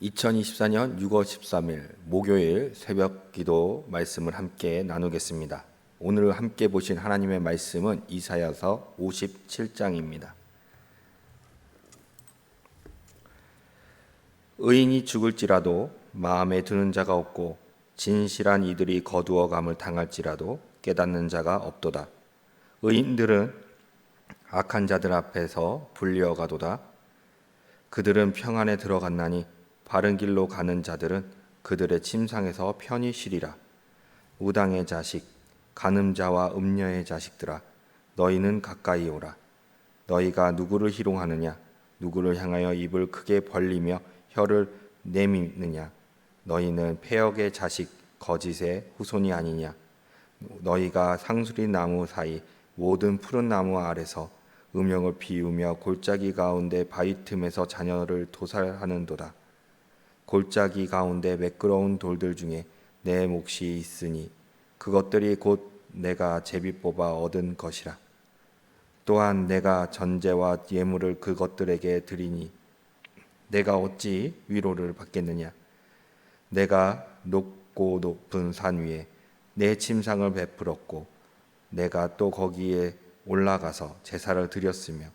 2024년 6월 13일 목요일 새벽 기도 말씀을 함께 나누겠습니다. 오늘 함께 보신 하나님의 말씀은 이사야서 57장입니다. 의인이 죽을지라도 마음에 드는 자가 없고 진실한 이들이 거두어감을 당할지라도 깨닫는 자가 없도다. 의인들은 악한 자들 앞에서 불려가도다. 그들은 평안에 들어갔나니 바른 길로 가는 자들은 그들의 침상에서 편히 쉬리라. 우당의 자식, 간음자와 음녀의 자식들아, 너희는 가까이 오라. 너희가 누구를 희롱하느냐? 누구를 향하여 입을 크게 벌리며 혀를 내미느냐? 너희는 패역의 자식, 거짓의 후손이 아니냐? 너희가 상수리 나무 사이 모든 푸른 나무 아래서 음영을 피우며 골짜기 가운데 바위 틈에서 자녀를 도살하는도다. 골짜기 가운데 매끄러운 돌들 중에 내 몫이 있으니 그것들이 곧 내가 제비 뽑아 얻은 것이라. 또한 내가 전제와 예물을 그것들에게 드리니 내가 어찌 위로를 받겠느냐? 내가 높고 높은 산 위에 내 침상을 베풀었고 내가 또 거기에 올라가서 제사를 드렸으며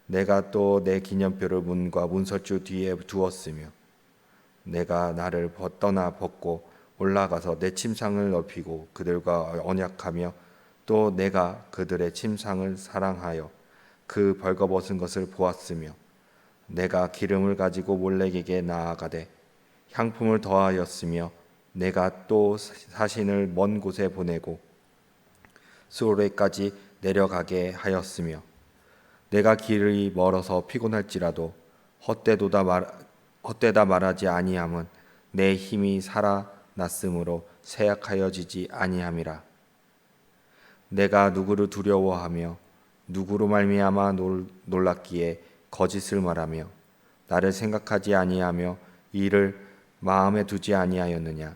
내가 또 내 기념표를 문과 문설주 뒤에 두었으며 내가 나를 떠나 벗고 올라가서 내 침상을 넓히고 그들과 언약하며 또 내가 그들의 침상을 사랑하여 그 벌거벗은 것을 보았으며 내가 기름을 가지고 몰렉에게 나아가되 향품을 더하였으며 내가 또 사신을 먼 곳에 보내고 수오레까지 내려가게 하였으며 내가 길이 멀어서 피곤할지라도 헛되다 말하지 아니함은 내 힘이 살아났으므로 쇠약하여지지 아니함이라. 내가 누구를 두려워하며 누구로 말미암아 놀랐기에 거짓을 말하며 나를 생각하지 아니하며 이를 마음에 두지 아니하였느냐?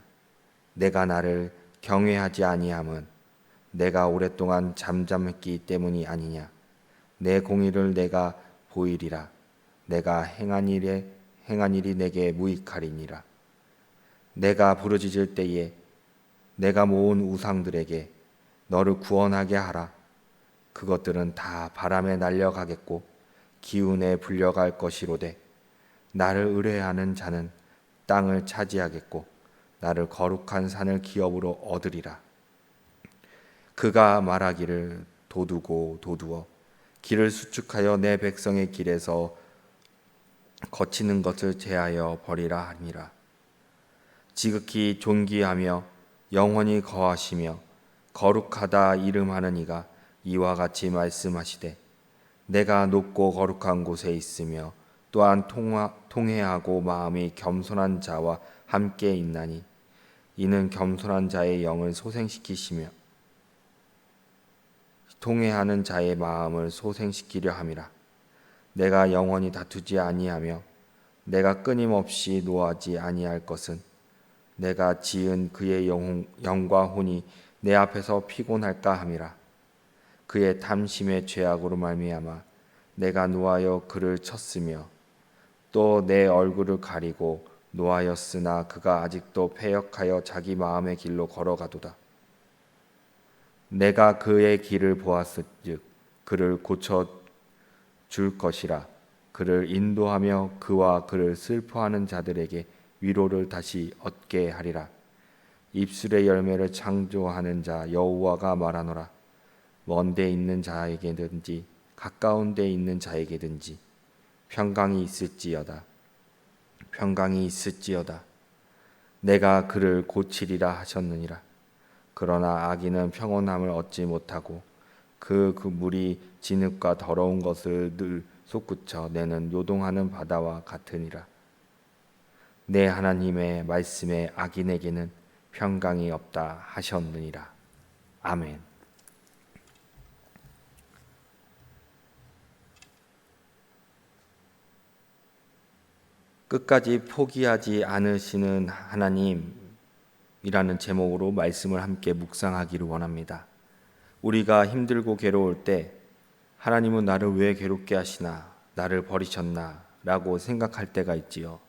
내가 나를 경외하지 아니함은 내가 오랫동안 잠잠했기 때문이 아니냐? 내 공의를 내가 보이리라. 내가 행한 일이 내게 무익하리니라. 내가 부르짖을 때에 내가 모은 우상들에게 너를 구원하게 하라. 그것들은 다 바람에 날려가겠고 기운에 불려갈 것이로되 나를 의뢰하는 자는 땅을 차지하겠고 나를 거룩한 산을 기업으로 얻으리라. 그가 말하기를 도두고 도두어 길을 수축하여 내 백성의 길에서 거치는 것을 제하여 버리라 함이라. 지극히 존귀하며 영원히 거하시며 거룩하다 이름하는 이가 이와 같이 말씀하시되 내가 높고 거룩한 곳에 있으며 또한 통회하고 마음이 겸손한 자와 함께 있나니 이는 겸손한 자의 영을 소생시키시며 통회하는 자의 마음을 소생시키려 함이라. 내가 영원히 다투지 아니하며 내가 끊임없이 노하지 아니할 것은 내가 지은 그의 영과 혼이 내 앞에서 피곤할까 함이라. 그의 탐심의 죄악으로 말미암아 내가 노하여 그를 쳤으며 또 내 얼굴을 가리고 노하였으나 그가 아직도 패역하여 자기 마음의 길로 걸어가도다. 내가 그의 길을 보았은즉 그를 고쳐 줄 것이라. 그를 인도하며 그와 그를 슬퍼하는 자들에게 위로를 다시 얻게 하리라. 입술의 열매를 창조하는 자 여호와가 말하노라. 먼 데 있는 자에게든지 가까운 데 있는 자에게든지 평강이 있을지어다. 내가 그를 고치리라 하셨느니라. 그러나 악인은 평온함을 얻지 못하고 그 물이 진흙과 더러운 것을 늘 솟구쳐 내는 요동하는 바다와 같으니라. 내 하나님의 말씀에 악인에게는 평강이 없다 하셨느니라. 아멘. 끝까지 포기하지 않으시는 하나님이라는 제목으로 말씀을 함께 묵상하기를 원합니다. 우리가 힘들고 괴로울 때 하나님은 나를 왜 괴롭게 하시나, 나를 버리셨나 라고 생각할 때가 있지요.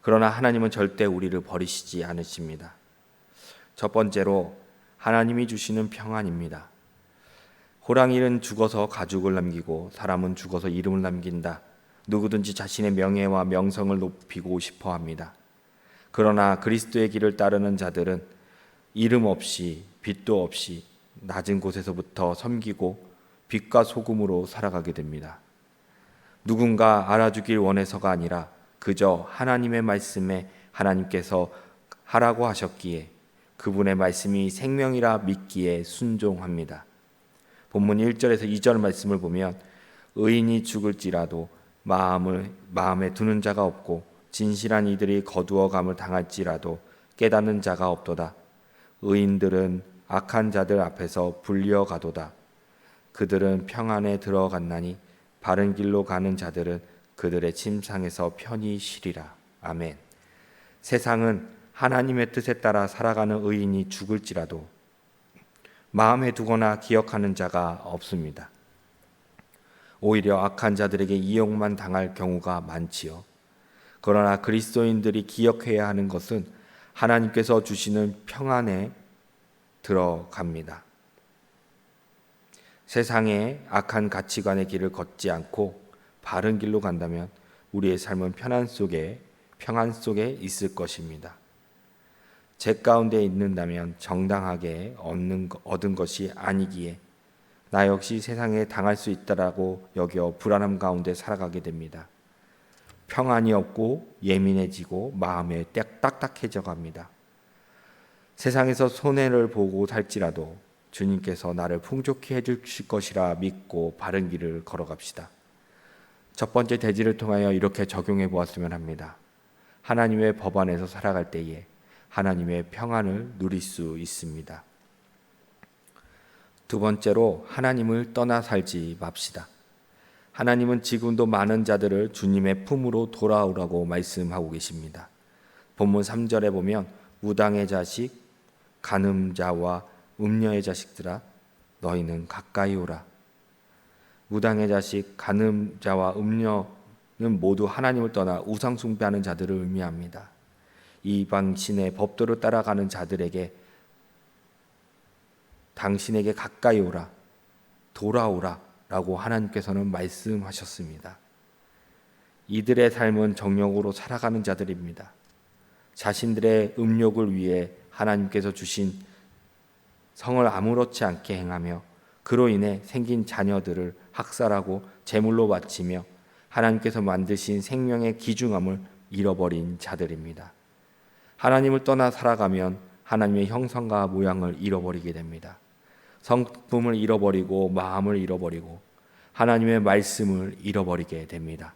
그러나 하나님은 절대 우리를 버리시지 않으십니다. 첫 번째로 하나님이 주시는 평안입니다. 호랑이는 죽어서 가죽을 남기고 사람은 죽어서 이름을 남긴다. 누구든지 자신의 명예와 명성을 높이고 싶어 합니다. 그러나 그리스도의 길을 따르는 자들은 이름 없이 빛도 없이 낮은 곳에서부터 섬기고 빛과 소금으로 살아가게 됩니다. 누군가 알아주길 원해서가 아니라 그저 하나님의 말씀에 하나님께서 하라고 하셨기에 그분의 말씀이 생명이라 믿기에 순종합니다. 본문 1절에서 2절 말씀을 보면 의인이 죽을지라도 마음에 두는 자가 없고 진실한 이들이 거두어감을 당할지라도 깨닫는 자가 없도다. 의인들은 악한 자들 앞에서 불려가도다. 그들은 평안에 들어갔나니 바른 길로 가는 자들은 그들의 침상에서 편히 쉬리라. 아멘. 세상은 하나님의 뜻에 따라 살아가는 의인이 죽을지라도 마음에 두거나 기억하는 자가 없습니다. 오히려 악한 자들에게 이용만 당할 경우가 많지요. 그러나 그리스도인들이 기억해야 하는 것은 하나님께서 주시는 평안에 들어갑니다. 세상의 악한 가치관의 길을 걷지 않고 바른 길로 간다면 우리의 삶은 평안 속에 있을 것입니다. 제 가운데 있는다면 정당하게 얻은 것이 아니기에 나 역시 세상에 당할 수 있다라고 여겨 불안함 가운데 살아가게 됩니다. 평안이 없고 예민해지고 마음에 딱딱해져 갑니다. 세상에서 손해를 보고 살지라도 주님께서 나를 풍족히 해주실 것이라 믿고 바른 길을 걸어갑시다. 첫 번째 대지를 통하여 이렇게 적용해 보았으면 합니다. 하나님의 법 안에서 살아갈 때에 하나님의 평안을 누릴 수 있습니다. 두 번째로 하나님을 떠나 살지 맙시다. 하나님은 지금도 많은 자들을 주님의 품으로 돌아오라고 말씀하고 계십니다. 본문 3절에 보면 무당의 자식, 간음자와 음녀의 자식들아 너희는 가까이 오라. 무당의 자식, 간음자와 음녀는 모두 하나님을 떠나 우상 숭배하는 자들을 의미합니다. 이방 신의 법도를 따라가는 자들에게 당신에게 가까이 오라, 돌아오라 라고 하나님께서는 말씀하셨습니다. 이들의 삶은 정욕으로 살아가는 자들입니다. 자신들의 음욕을 위해 하나님께서 주신 성을 아무렇지 않게 행하며 그로 인해 생긴 자녀들을 학살하고 제물로 바치며 하나님께서 만드신 생명의 귀중함을 잃어버린 자들입니다. 하나님을 떠나 살아가면 하나님의 형상과 모양을 잃어버리게 됩니다. 성품을 잃어버리고 마음을 잃어버리고 하나님의 말씀을 잃어버리게 됩니다.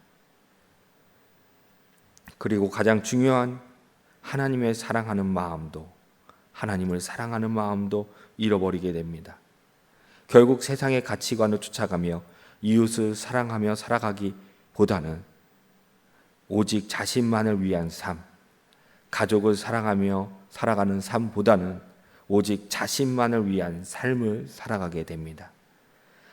그리고 가장 중요한 하나님을 사랑하는 마음도 잃어버리게 됩니다. 결국 세상의 가치관을 쫓아가며 이웃을 사랑하며 살아가기보다는 오직 자신만을 위한 삶, 가족을 사랑하며 살아가는 삶보다는 오직 자신만을 위한 삶을 살아가게 됩니다.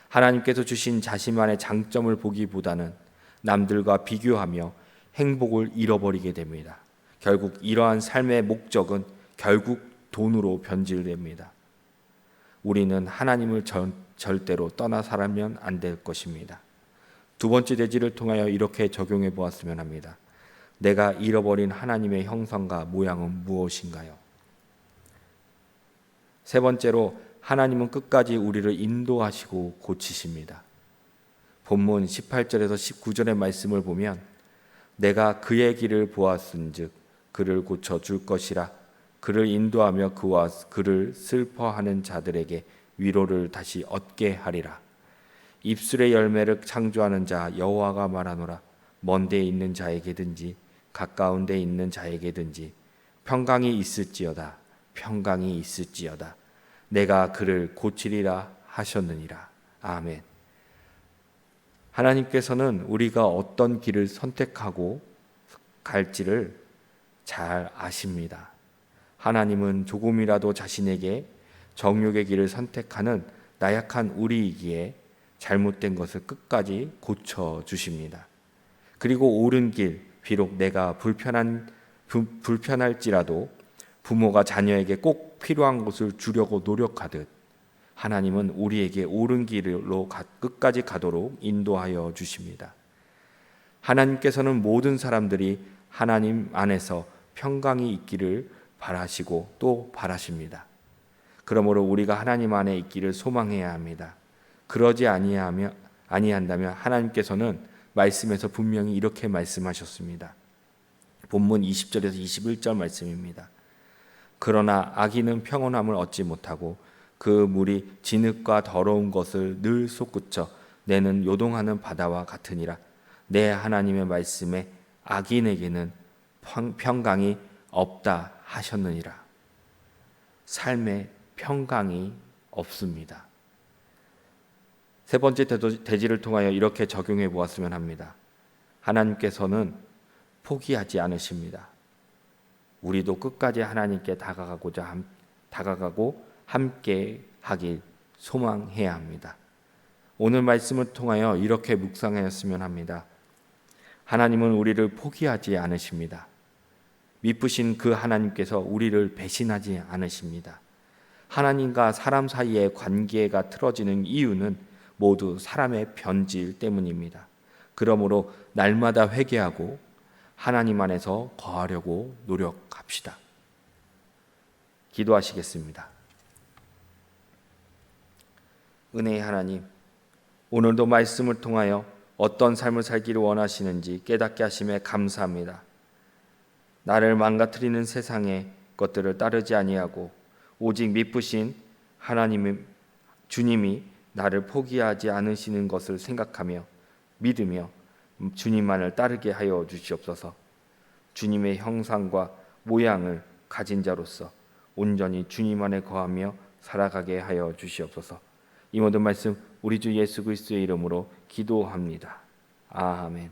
하나님께서 주신 자신만의 장점을 보기보다는 남들과 비교하며 행복을 잃어버리게 됩니다. 결국 이러한 삶의 목적은 결국 돈으로 변질됩니다. 우리는 하나님을 절대로 떠나 살면 안 될 것입니다. 두 번째 대지를 통하여 이렇게 적용해 보았으면 합니다. 내가 잃어버린 하나님의 형상과 모양은 무엇인가요? 세 번째로 하나님은 끝까지 우리를 인도하시고 고치십니다. 본문 18절에서 19절의 말씀을 보면 내가 그의 길을 보았은즉 그를 고쳐줄 것이라. 그를 인도하며 그와 그를 슬퍼하는 자들에게 위로를 다시 얻게 하리라. 입술의 열매를 창조하는 자 여호와가 말하노라. 먼 데 있는 자에게든지 가까운 데 있는 자에게든지 평강이 있을지어다. 내가 그를 고치리라 하셨느니라. 아멘. 하나님께서는 우리가 어떤 길을 선택하고 갈지를 잘 아십니다. 하나님은 조금이라도 자신에게 정욕의 길을 선택하는 나약한 우리이기에 잘못된 것을 끝까지 고쳐주십니다. 그리고 옳은 길, 비록 내가 불편한 불편할지라도 부모가 자녀에게 꼭 필요한 것을 주려고 노력하듯 하나님은 우리에게 옳은 길로 끝까지 가도록 인도하여 주십니다. 하나님께서는 모든 사람들이 하나님 안에서 평강이 있기를 바라시고 또 바라십니다. 그러므로 우리가 하나님 안에 있기를 소망해야 합니다. 그러지 아니한다면 하나님께서는 말씀에서 분명히 이렇게 말씀하셨습니다. 본문 20절에서 21절 말씀입니다. 그러나 악인은 평온함을 얻지 못하고 그 물이 진흙과 더러운 것을 늘 솟구쳐 내는 요동하는 바다와 같으니라. 내 하나님의 말씀에 악인에게는 평강이 없다 하셨느니라. 삶에 평강이 없습니다. 세 번째 대지를 통하여 이렇게 적용해 보았으면 합니다. 하나님께서는 포기하지 않으십니다. 우리도 끝까지 하나님께 다가가고 함께 하길 소망해야 합니다. 오늘 말씀을 통하여 이렇게 묵상하였으면 합니다. 하나님은 우리를 포기하지 않으십니다. 미쁘신 그 하나님께서 우리를 배신하지 않으십니다. 하나님과 사람 사이의 관계가 틀어지는 이유는 모두 사람의 변질 때문입니다. 그러므로 날마다 회개하고 하나님 안에서 거하려고 노력합시다. 기도하시겠습니다. 은혜의 하나님, 오늘도 말씀을 통하여 어떤 삶을 살기를 원하시는지 깨닫게 하심에 감사합니다. 나를 망가뜨리는 세상의 것들을 따르지 아니하고 오직 미쁘신 주님이 나를 포기하지 않으시는 것을 생각하며 믿으며 주님만을 따르게 하여 주시옵소서. 주님의 형상과 모양을 가진 자로서 온전히 주님 안에 거하며 살아가게 하여 주시옵소서. 이 모든 말씀 우리 주 예수 그리스도의 이름으로 기도합니다. 아멘.